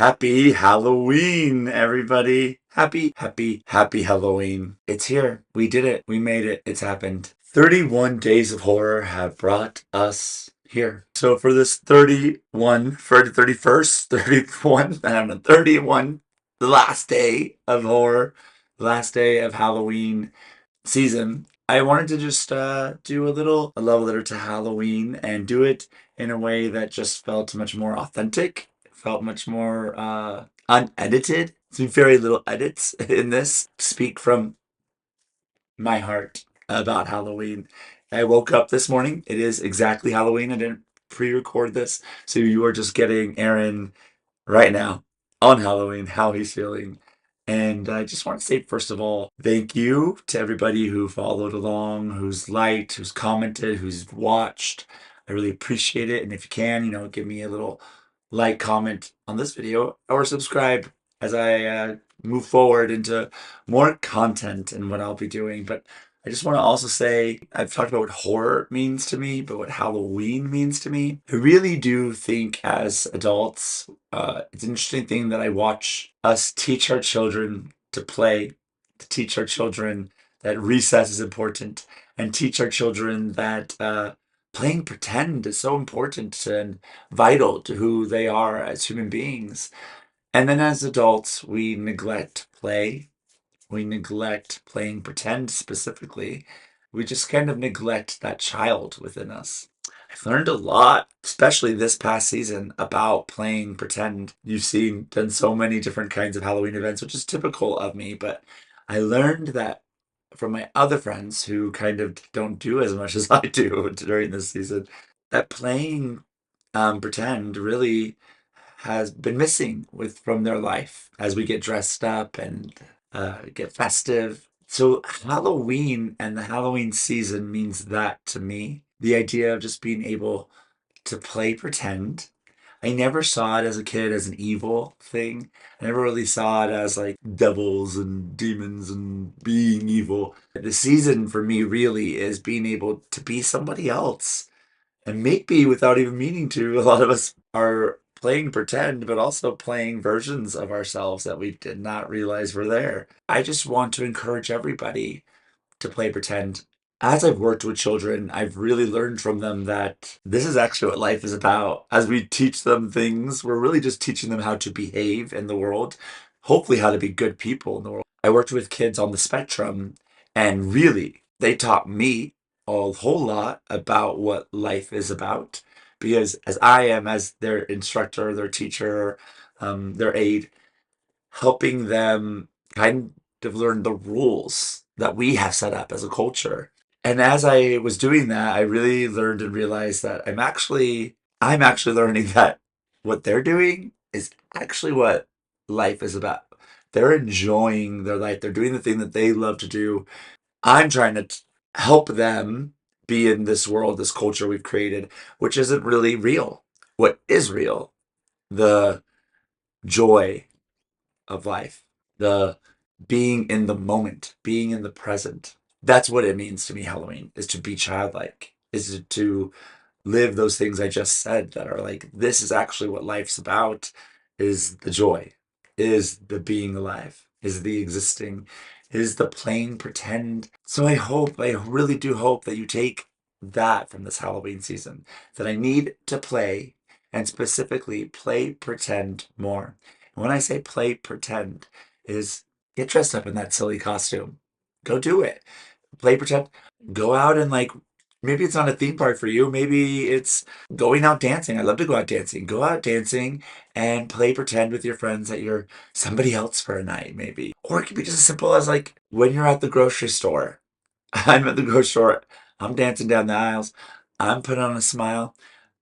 Happy Halloween, everybody. Happy Halloween. It's here. We did it. We made it. It's happened. 31 days of horror have brought us here. So for this 31, for the 31st, 31, I don't know, 31, the last day of horror, the last day of Halloween season, I wanted to just do a love letter to Halloween and do it in a way that just felt much more authentic, felt much more unedited. There's very little edits in this. Speak from my heart about Halloween. I woke up this morning. It is exactly Halloween. I didn't pre-record this, so you are just getting Aaron right now on Halloween, how he's feeling. And I just want to say, first of all, thank you to everybody who followed along, who's liked, who's commented, who's watched. I really appreciate it. And if you can, give me a little like, comment on this video, or subscribe as I move forward into more content and what I'll be doing. But I just want to also say, I've talked about what horror means to me, but what Halloween means to me. I really do think as adults, it's an interesting thing that I watch us teach our children to play, to teach our children that recess is important, and teach our children that playing pretend is so important and vital to who they are as human beings. And then as adults, we neglect play. We neglect playing pretend specifically. We just kind of neglect that child within us. I've learned a lot, especially this past season, about playing pretend. You've seen done so many different kinds of Halloween events, which is typical of me, but I learned that from my other friends who kind of don't do as much as I do during this season, that playing pretend really has been missing from their life as we get dressed up and get festive. So Halloween and the Halloween season means that to me. The idea of just being able to play pretend. I never saw it as a kid as an evil thing. I never really saw it as like devils and demons and being evil. The season for me really is being able to be somebody else. And maybe without even meaning to, a lot of us are playing pretend, but also playing versions of ourselves that we did not realize were there. I just want to encourage everybody to play pretend. As I've worked with children, I've really learned from them that this is actually what life is about. As we teach them things, we're really just teaching them how to behave in the world, hopefully, how to be good people in the world. I worked with kids on the spectrum, and really, they taught me a whole lot about what life is about. Because as I am, as their instructor, their teacher, their aide, helping them kind of learn the rules that we have set up as a culture. And as I was doing that, I really learned and realized that I'm actually learning that what they're doing is actually what life is about. They're enjoying their life. They're doing the thing that they love to do. I'm trying to help them be in this world, this culture we've created, which isn't really real. What is real? The joy of life, the being in the moment, being in the present. That's what it means to me, Halloween, is to be childlike, is to live those things I just said that are like, this is actually what life's about, is the joy, is the being alive, is the existing, is the playing pretend. So I really do hope that you take that from this Halloween season, that I need to play and specifically play pretend more. And when I say play pretend, is get dressed up in that silly costume. Go do it. Play pretend. Go out and like, maybe it's not a theme park for you. Maybe it's going out dancing. I love to go out dancing. Go out dancing and play pretend with your friends that you're somebody else for a night, maybe. Or it could be just as simple as like when you're at the grocery store. I'm at the grocery store. I'm dancing down the aisles. I'm putting on a smile.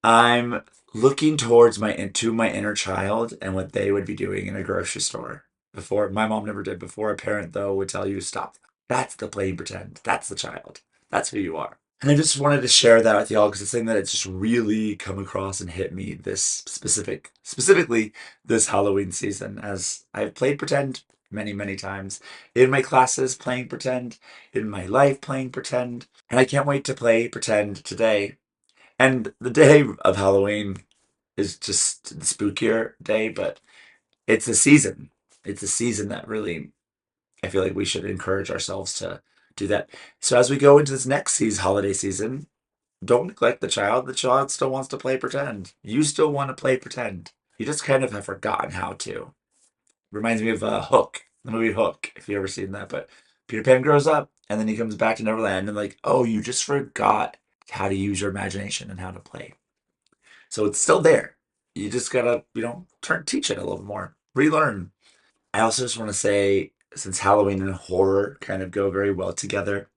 I'm looking towards my inner child and what they would be doing in a grocery store. Before my mom never did. Before a parent though would tell you stop. That's the playing pretend. That's the child. That's who you are. And I just wanted to share that with y'all because it's something that it's just really come across and hit me this specifically this Halloween season as I've played pretend many times in my classes playing pretend, in my life playing pretend, and I can't wait to play pretend today. And the day of Halloween is just the spookier day, but it's a season. It's a season that really I feel like we should encourage ourselves to do that. So as we go into this next season, holiday season, don't neglect the child. The child still wants to play pretend. You still want to play pretend. You just kind of have forgotten how to. Reminds me of Hook, the movie Hook, if you ever seen that. But Peter Pan grows up and then he comes back to Neverland and like, oh, you just forgot how to use your imagination and how to play. So it's still there. You just gotta, teach it a little more, relearn. I also just want to say, since Halloween and horror kind of go very well together,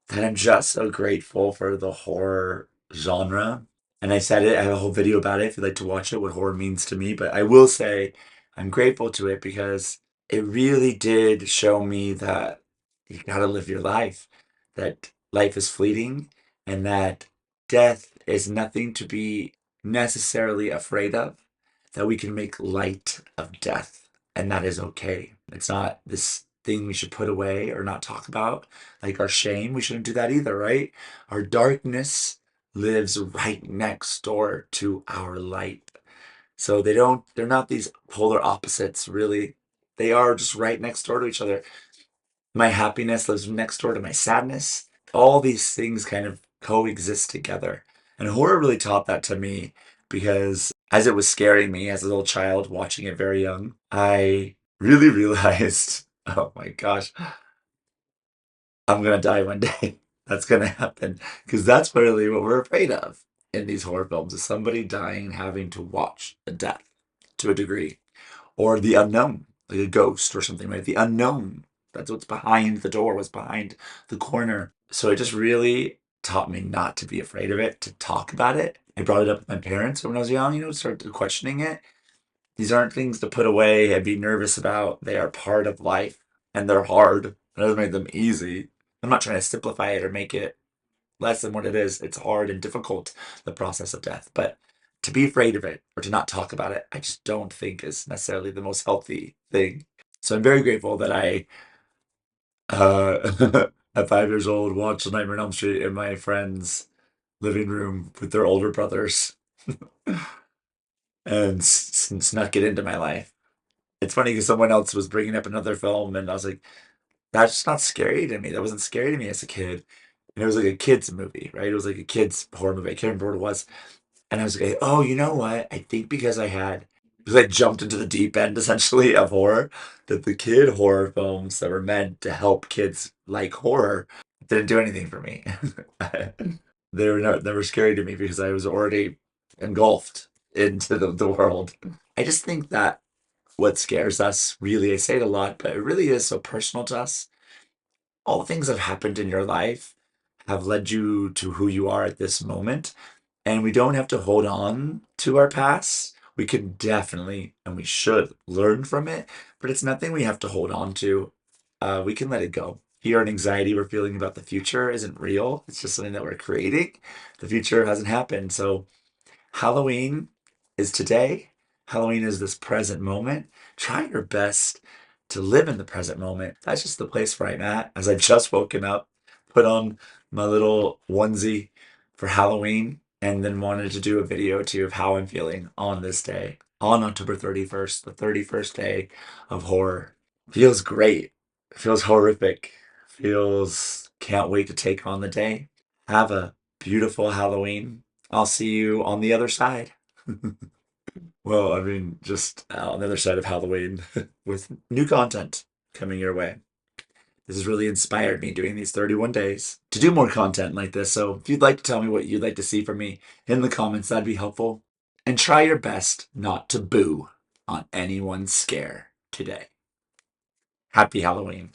that I'm just so grateful for the horror genre. And I said it, I have a whole video about it if you'd like to watch it, what horror means to me. But I will say I'm grateful to it because it really did show me that you gotta live your life, that life is fleeting, and that death is nothing to be necessarily afraid of, that we can make light of death, and that is okay. It's not this thing we should put away or not talk about like our shame. We shouldn't do that either, right? Our darkness lives right next door to our light. So they're not these polar opposites, really. They are just right next door to each other. My happiness lives next door to my sadness. All these things kind of coexist together. And horror really taught that to me because as it was scaring me as a little child watching it very young, I really realized, oh my gosh, I'm gonna die one day. That's gonna happen. Because that's really what we're afraid of in these horror films is somebody dying and having to watch a death to a degree. Or the unknown, like a ghost or something, right? The unknown. That's what's behind the door, what's behind the corner. So it just really taught me not to be afraid of it, to talk about it. I brought it up with my parents when I was young, started questioning it. These aren't things to put away and be nervous about. They are part of life and they're hard. It doesn't make them easy. I'm not trying to simplify it or make it less than what it is. It's hard and difficult, the process of death. But to be afraid of it or to not talk about it, I just don't think is necessarily the most healthy thing. So I'm very grateful that I, at 5 years old, watched Nightmare on Elm Street in my friend's living room with their older brothers and snuck it into my life. It's funny because someone else was bringing up another film, and I was like, that's just not scary to me. That wasn't scary to me as a kid. And it was like a kid's movie, right? It was like a kid's horror movie. I can't remember what it was. And I was like, oh, you know what? I think because I jumped into the deep end essentially of horror, that the kid horror films that were meant to help kids like horror didn't do anything for me. They were never scary to me because I was already engulfed into the world. I just think that what scares us, really, I say it a lot, but it really is so personal to us. All the things that have happened in your life have led you to who you are at this moment. And we don't have to hold on to our past. We can definitely, and we should, learn from it, but it's nothing we have to hold on to. We can let it go. Fear and anxiety we're feeling about the future isn't real. It's just something that we're creating. The future hasn't happened. So Halloween is today. Halloween is this present moment. Try your best to live in the present moment. That's just the place where I'm at. As I've just woken up, put on my little onesie for Halloween, and then wanted to do a video too of how I'm feeling on this day, on October 31st, the 31st day of horror. Feels great. Feels horrific. Feels can't wait to take on the day. Have a beautiful Halloween. I'll see you on the other side. Well, I mean, just on the other side of Halloween with new content coming your way. This has really inspired me doing these 31 days to do more content like this. So if you'd like to tell me what you'd like to see from me in the comments, that'd be helpful. And try your best not to boo on anyone's scare today. Happy Halloween.